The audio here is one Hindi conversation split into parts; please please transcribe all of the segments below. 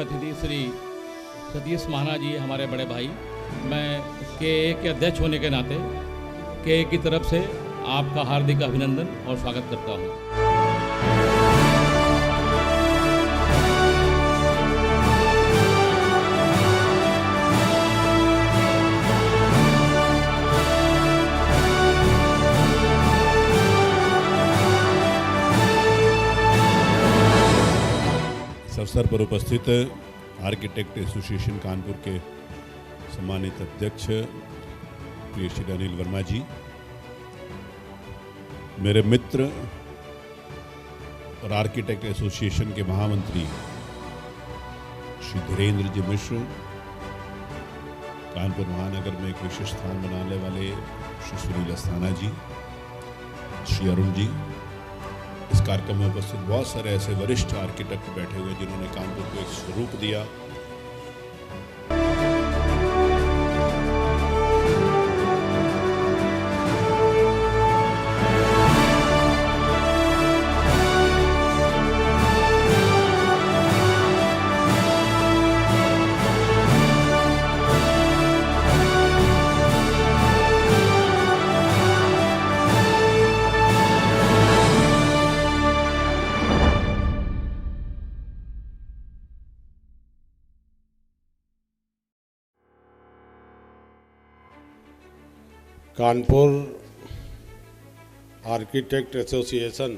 अतिथि श्री सतीश महाना जी हमारे बड़े भाई, मैं के के अध्यक्ष होने के नाते के की तरफ से आपका हार्दिक अभिनंदन और स्वागत करता हूँ। इस अवसर पर उपस्थित आर्किटेक्ट एसोसिएशन कानपुर के सम्मानित अध्यक्ष प्रिय श्री अनिल वर्मा जी, मेरे मित्र और आर्किटेक्ट एसोसिएशन के महामंत्री श्री धीरेन्द्र जी मिश्र, कानपुर महानगर में एक विशेष स्थान बनाने वाले श्री सुनील अस्थाना जी, श्री अरुण जी, इस कार्यक्रम में उपस्थित बहुत सारे ऐसे वरिष्ठ आर्किटेक्ट बैठे हुए जिन्होंने कानपुर को एक स्वरूप दिया। कानपुर आर्किटेक्ट एसोसिएशन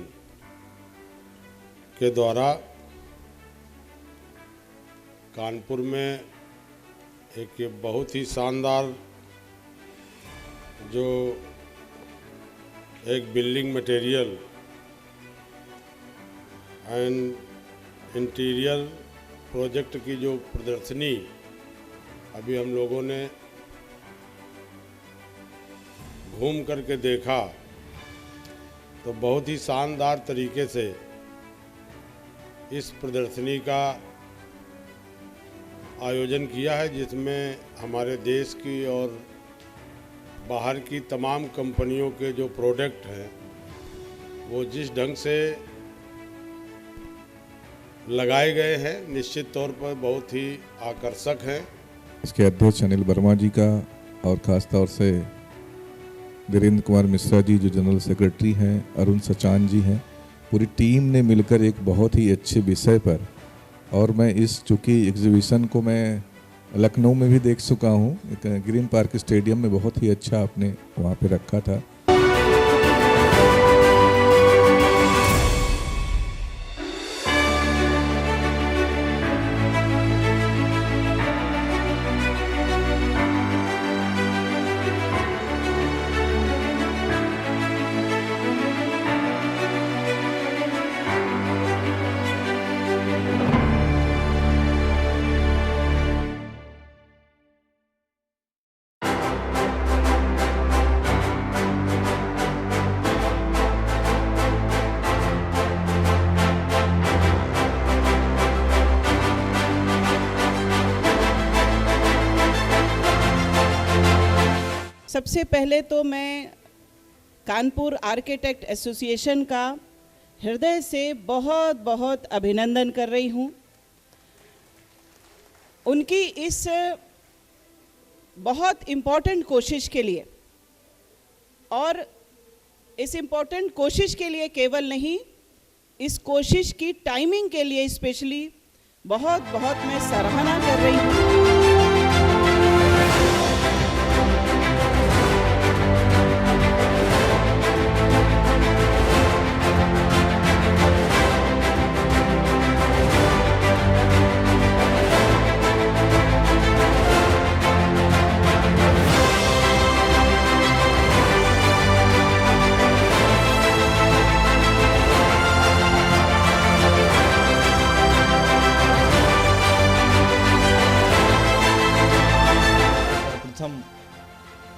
के द्वारा कानपुर में एक बहुत ही शानदार जो एक building material and interior project की जो प्रदर्शनी अभी हम लोगों ने घूम करके देखा, तो बहुत ही शानदार तरीके से इस प्रदर्शनी का आयोजन किया है, जिसमें हमारे देश की और बाहर की तमाम कंपनियों के जो प्रोडक्ट हैं वो जिस ढंग से लगाए गए हैं, निश्चित तौर पर बहुत ही आकर्षक हैं। इसके अध्यक्ष अनिल वर्मा जी का और ख़ास तौर से धीरेन्द्र कुमार मिश्रा जी जो जनरल सेक्रेटरी हैं, अरुण सचान जी हैं, पूरी टीम ने मिलकर एक बहुत ही अच्छे विषय पर, और मैं इस चूँकि एग्जीबिशन को मैं लखनऊ में भी देख चुका हूँ, एक ग्रीन पार्क स्टेडियम में बहुत ही अच्छा आपने वहाँ पे रखा था। सबसे पहले तो मैं कानपुर आर्किटेक्ट एसोसिएशन का हृदय से बहुत बहुत अभिनंदन कर रही हूँ। उनकी इस बहुत इम्पोर्टेंट कोशिश के लिए, और इस इम्पोर्टेंट कोशिश के लिए केवल नहीं, इस कोशिश की टाइमिंग के लिए स्पेशली बहुत बहुत मैं सराहना कर रही हूँ।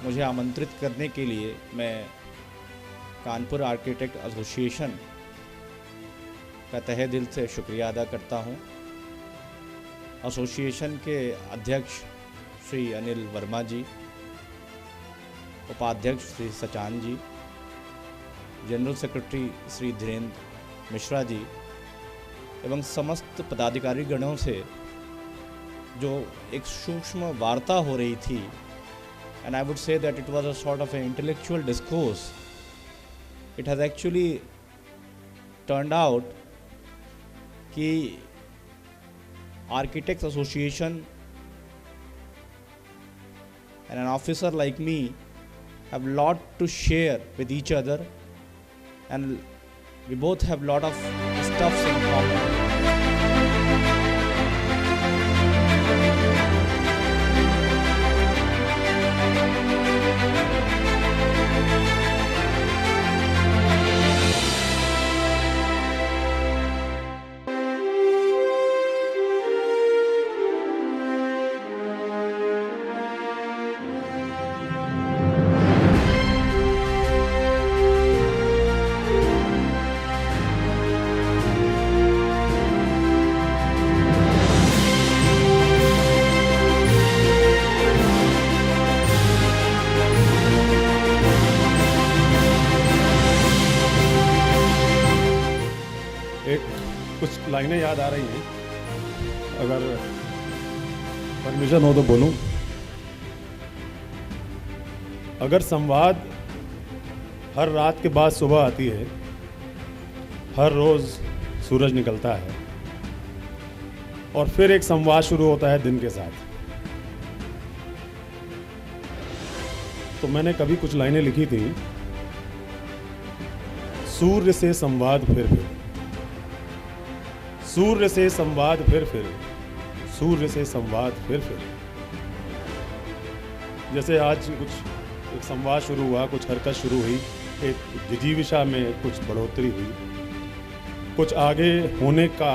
मुझे आमंत्रित करने के लिए मैं कानपुर आर्किटेक्ट एसोसिएशन का तहे दिल से शुक्रिया अदा करता हूं। एसोसिएशन के अध्यक्ष श्री अनिल वर्मा जी, उपाध्यक्ष श्री सचान जी, जनरल सेक्रेटरी श्री धीरेन्द्र मिश्रा जी एवं समस्त पदाधिकारी गणों से जो एक सूक्ष्म वार्ता हो रही थी, and I would say that it was a sort of a intellectual discourse, it has actually turned out कि architects association and an officer like me have lot to share with each other, and we both have lot of stuffs in common. एक कुछ लाइनें याद आ रही हैं, अगर परमिशन हो तो बोलूं। अगर संवाद हर रात के बाद सुबह आती है, हर रोज़ सूरज निकलता है और फिर एक संवाद शुरू होता है दिन के साथ, तो मैंने कभी कुछ लाइनें लिखी थी, सूर्य से संवाद फिर सूर्य से संवाद फिर सूर्य से संवाद फिर जैसे आज कुछ एक संवाद शुरू हुआ, कुछ हरकत शुरू हुई, एक जिजीविषा में कुछ बढ़ोतरी हुई, कुछ आगे होने का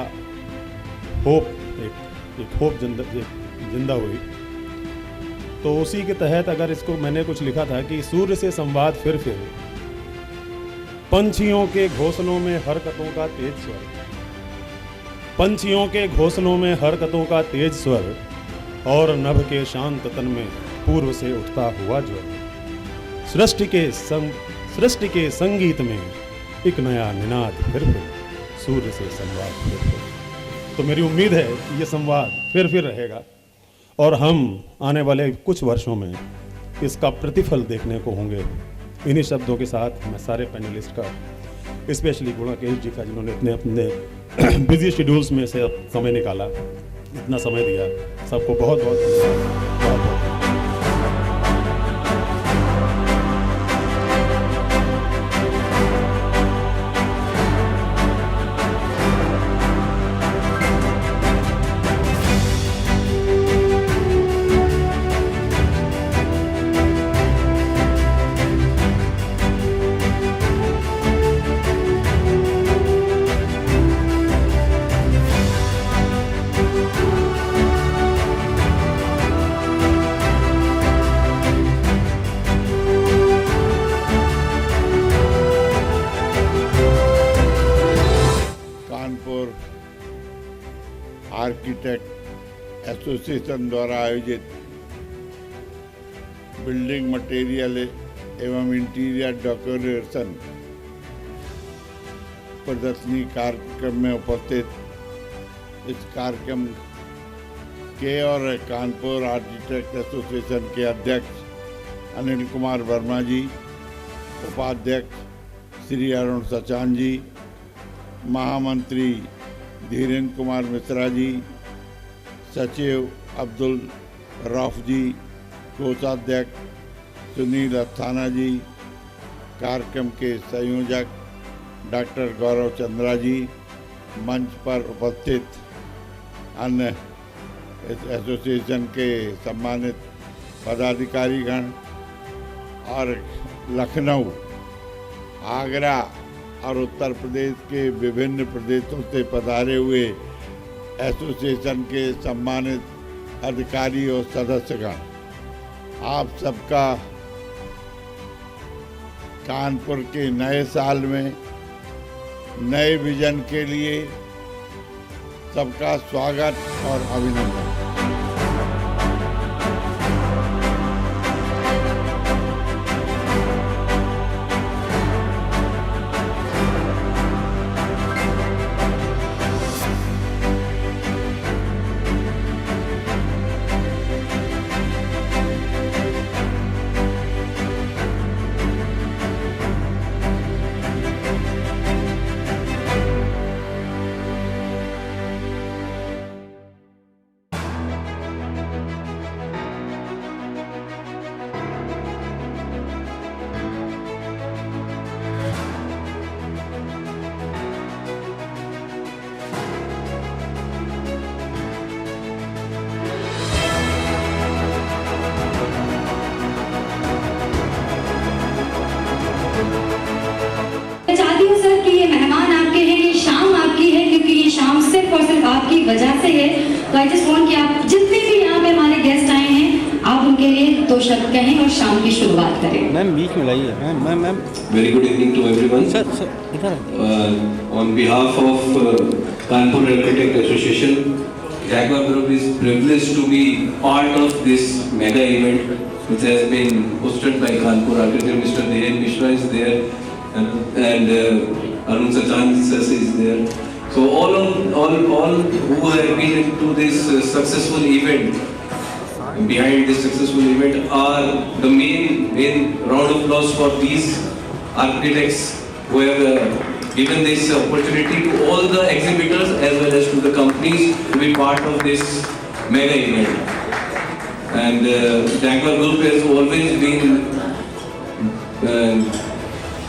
होप, एक होप जिंदा हुई। तो उसी के तहत अगर इसको मैंने कुछ लिखा था कि सूर्य से संवाद फिर पंछियों के घोंसलों में हरकतों का तेज स्वर, पंछियों के घोंसलों में हरकतों का तेज स्वर, और नभ के शांत तन में पूर्व से उठता हुआ ज्वर, सृष्टि के संगीत में एक नया निनाद फिर सूर्य से संवाद फिर। तो मेरी उम्मीद है कि ये संवाद फिर रहेगा और हम आने वाले कुछ वर्षों में इसका प्रतिफल देखने को होंगे। इन्हीं शब्दों के साथ मैं सारे पैनलिस्ट का, स्पेशली गुणाकेश जी का, जिन्होंने अपने बिजी शेड्यूल्स में से समय निकाला, इतना समय दिया, सबको बहुत बहुत धन्यवाद। आर्किटेक्ट एसोसिएशन द्वारा आयोजित बिल्डिंग मटेरियल एवं इंटीरियर डेकोरेशन प्रदर्शनी कार्यक्रम में उपस्थित इस कार्यक्रम के और कानपुर आर्किटेक्ट एसोसिएशन के अध्यक्ष अनिल कुमार वर्मा जी, उपाध्यक्ष श्री अरुण सचान जी, महामंत्री धीरेन्द्र कुमार मिश्रा जी, सचिव अब्दुल रऊफ जी, कोषाध्यक्ष सुनील अस्थाना जी, कार्यक्रम के संयोजक डॉक्टर गौरव चंद्रा जी, मंच पर उपस्थित अन्य इस एसोसिएशन के सम्मानित पदाधिकारीगण और लखनऊ, आगरा और उत्तर प्रदेश के विभिन्न प्रदेशों से पधारे हुए एसोसिएशन के सम्मानित अधिकारी और सदस्यगण, आप सबका कानपुर के नए साल में नए विजन के लिए सबका स्वागत और अभिनंदन। वजह से है। तो आई जस्ट वांट कि आप जितने भी यहाँ पे हमारे गेस्ट आए हैं, आप उनके लिए 2 शब्द कहें और शाम की शुरुआत करें। मैम बीच में लाइए ma'am. Very good evening to everyone. Sir इधर On behalf of Kanpur Architect Association, Jaguar Group is privileged to be part of this mega event which has been hosted by Kanpur Architect. Mr. Dhiren Mishra is there and Arun Sachan is there. So all who have been into this successful event, behind this successful event, are the main round of applause for these architects who have given this opportunity to all the exhibitors as well as to the companies to be part of this mega event. And Jaguar Group has always been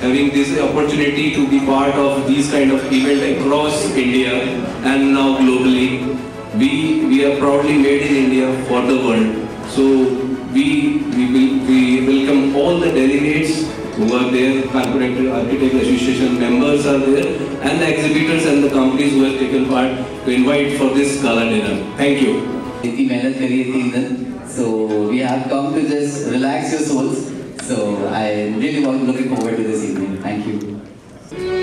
having this opportunity to be part of these kind of event across India and now globally. We are proudly made in India for the world. So we welcome all the delegates who are there, Kanpur Architect Association members are there, and the exhibitors and the companies who have taken part to invite for this gala dinner. Thank you. इतनी मेहनत करी है 3 दिन, so we have come to just relax your souls. So I really looking forward to this evening. Thank you.